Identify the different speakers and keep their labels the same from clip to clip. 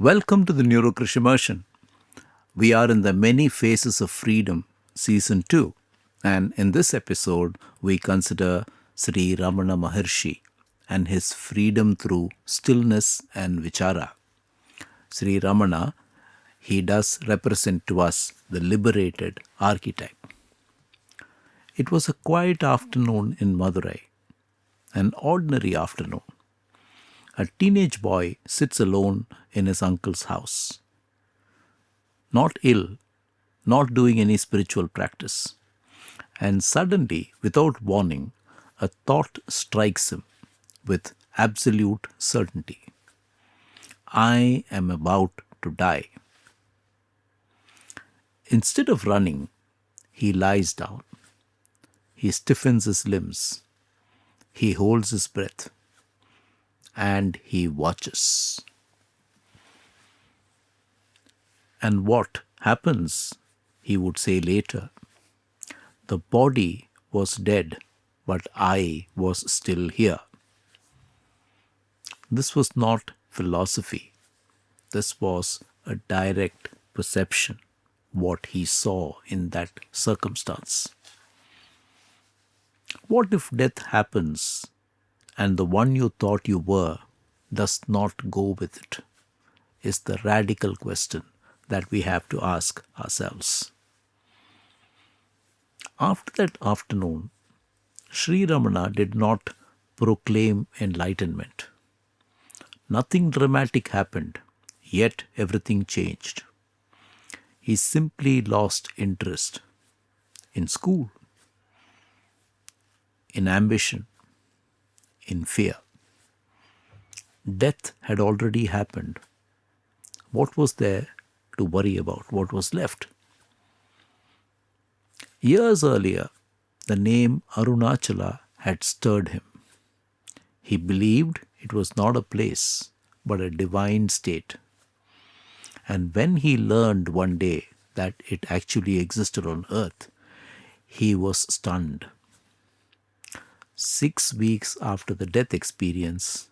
Speaker 1: Welcome to the Neurokrish Immersion. We are in the Many Faces of Freedom, Season 2, and in this episode, we consider Sri Ramana Maharshi and his freedom through stillness and Vichara. Sri Ramana, he does represent to us the liberated archetype. It was a quiet afternoon in Madurai, an ordinary afternoon. A teenage boy sits alone in his uncle's house. Not ill, not doing any spiritual practice. And suddenly, without warning, a thought strikes him with absolute certainty. I am about to die. Instead of running, he lies down. He stiffens his limbs. He holds his breath. And he watches. And what happens, he would say later. The body was dead, but I was still here. This was not philosophy. This was a direct perception, what he saw in that circumstance. What if death happens and the one you thought you were does not go with it, is the radical question that we have to ask ourselves. After that afternoon, Sri Ramana did not proclaim enlightenment. Nothing dramatic happened, yet everything changed. He simply lost interest in school, in ambition, in fear. Death had already happened. What was there to worry about? What was left? Years earlier, the name Arunachala had stirred him. He believed it was not a place, but a divine state. And when he learned one day that it actually existed on earth, he was stunned. 6 weeks after the death experience,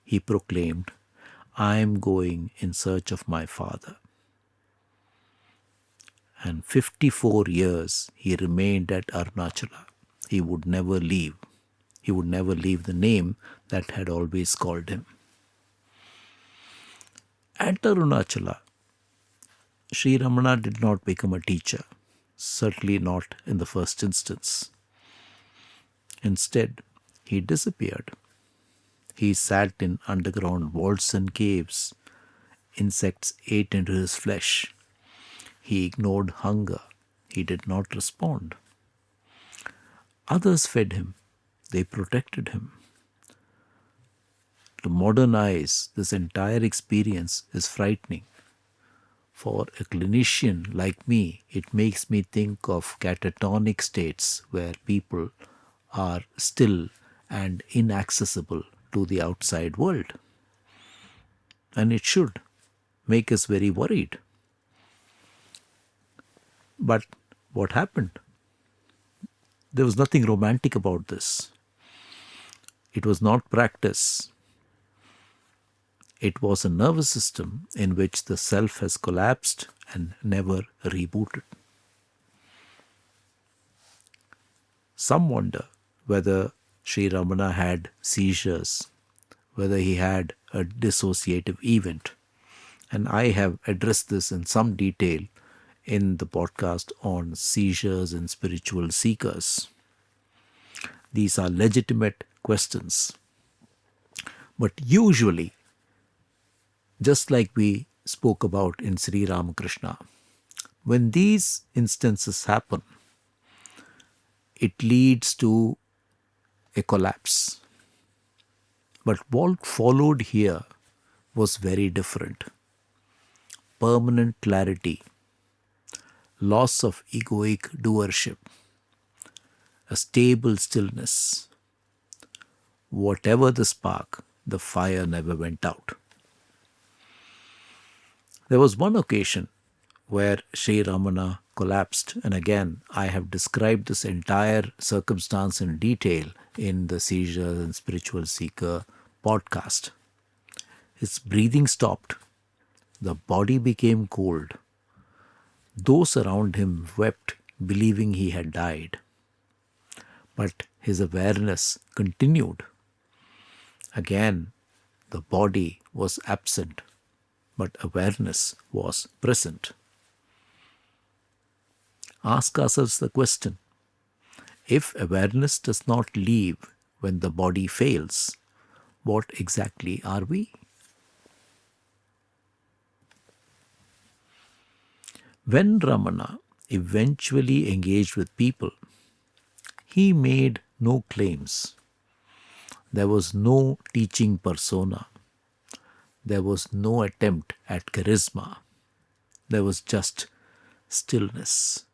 Speaker 1: he proclaimed, I am going in search of my father. And 54 years he remained at Arunachala. He would never leave. He would never leave the name that had always called him. At Arunachala, Sri Ramana did not become a teacher, certainly not in the first instance. Instead, he disappeared. He sat in underground vaults and caves. Insects ate into his flesh. He ignored hunger. He did not respond. Others fed him. They protected him. To modern eyes, this entire experience is frightening. For a clinician like me, it makes me think of catatonic states where people are still and inaccessible to the outside world. And it should make us very worried. But what happened? There was nothing romantic about this. It was not practice. It was a nervous system in which the self has collapsed and never rebooted. Some wonder whether Sri Ramana had seizures, whether he had a dissociative event. And I have addressed this in some detail in the podcast on seizures and spiritual seekers. These are legitimate questions. But usually, just like we spoke about in Sri Ramakrishna, when these instances happen, it leads to a collapse. But what followed here was very different. Permanent clarity, loss of egoic doership, a stable stillness. Whatever the spark, the fire never went out. There was one occasion where Sri Ramana collapsed, and again I have described this entire circumstance in detail in the Seizures and Spiritual Seeker podcast. His breathing stopped. the body became cold. Those around him wept, believing he had died. But his awareness continued. Again, the body was absent, but awareness was present. Ask ourselves the question, if awareness does not leave when the body fails, what exactly are we? When Ramana eventually engaged with people, he made no claims. There was no teaching persona. There was no attempt at charisma. There was just stillness.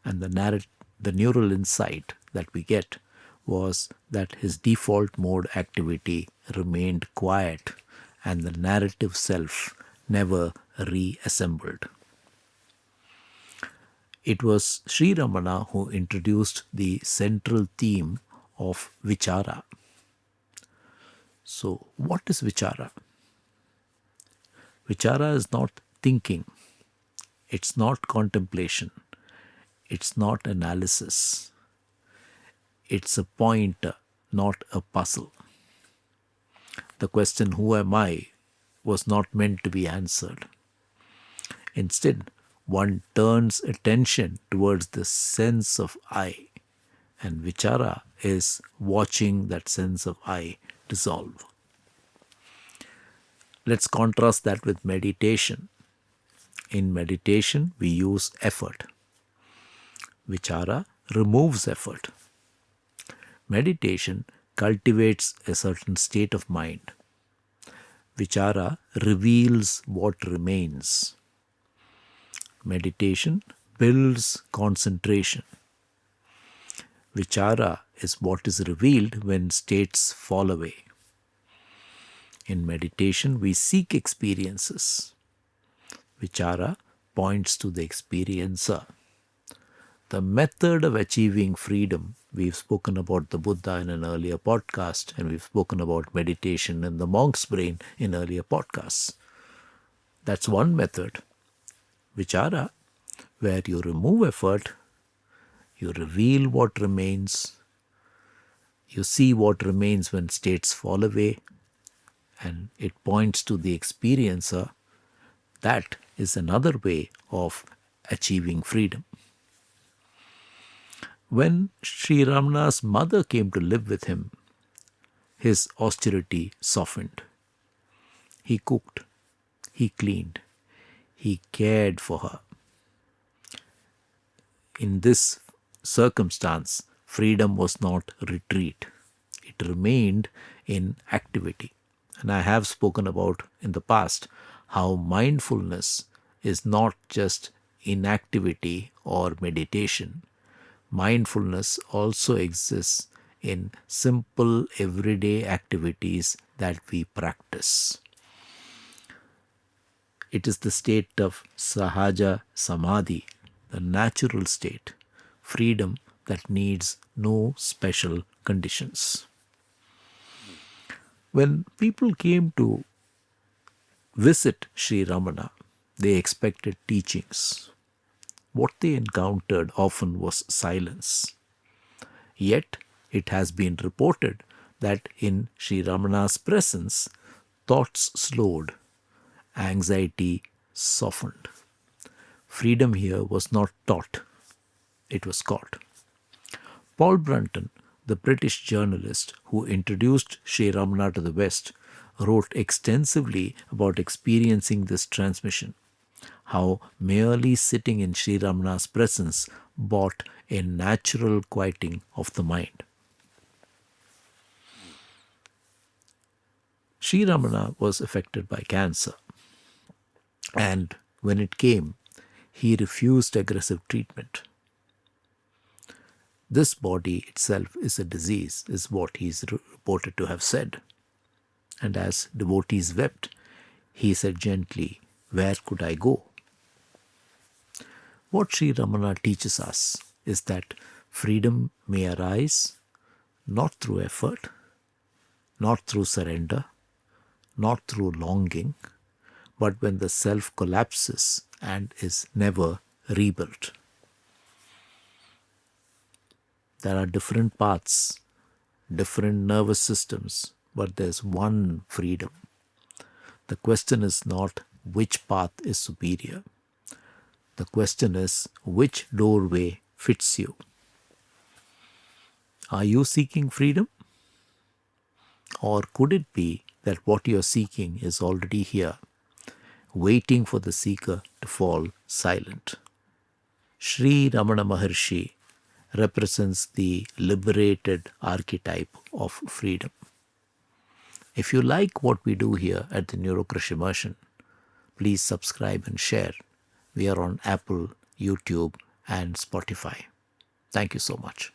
Speaker 1: And the neural insight that we get was that his default mode activity remained quiet and the narrative self never reassembled. It was Sri Ramana who introduced the central theme of Vichara. So, what is Vichara? Vichara is not thinking, it's not contemplation, it's not analysis, it's a pointer, not a puzzle. The question, who am I, was not meant to be answered. Instead, one turns attention towards the sense of I, and Vichara is watching that sense of I dissolve. Let's contrast that with meditation. In meditation, we use effort. Vichara removes effort. Meditation cultivates a certain state of mind. Vichara reveals what remains. Meditation builds concentration. Vichara is what is revealed when states fall away. In meditation, we seek experiences. Vichara points to the experiencer. The method of achieving freedom, we've spoken about the Buddha in an earlier podcast, and we've spoken about meditation and the monk's brain in earlier podcasts. That's one method. Vichara, where you remove effort, you reveal what remains, you see what remains when states fall away, and it points to the experiencer. That is another way of achieving freedom. When Sri Ramana's mother came to live with him, his austerity softened. He cooked, he cleaned, he cared for her. In this circumstance, freedom was not retreat. It remained in activity. And I have spoken about in the past how mindfulness is not just inactivity or meditation. Mindfulness also exists in simple everyday activities that we practice. It is the state of sahaja samadhi, the natural state, freedom that needs no special conditions. When people came to visit Sri Ramana, they expected teachings. What they encountered often was silence. Yet, it has been reported that in Sri Ramana's presence, thoughts slowed, anxiety softened. Freedom here was not taught, it was caught. Paul Brunton, the British journalist who introduced Sri Ramana to the West, wrote extensively about experiencing this transmission, how merely sitting in Sri Ramana's presence brought a natural quieting of the mind. Sri Ramana was affected by cancer, and when it came, he refused aggressive treatment. This body itself is a disease, is what he is reported to have said. And as devotees wept, he said gently, "Where could I go?" What Sri Ramana teaches us is that freedom may arise not through effort, not through surrender, not through longing, but when the self collapses and is never rebuilt. There are different paths, different nervous systems, but there's one freedom. The question is not which path is superior. The question is which doorway fits you. Are you seeking freedom? Or could it be that what you are seeking is already here, waiting for the seeker to fall silent? Sri Ramana Maharshi represents the liberated archetype of freedom. If you like what we do here at the Neurokrish Immersion, please subscribe and share. We are on Apple, YouTube, and Spotify. Thank you so much.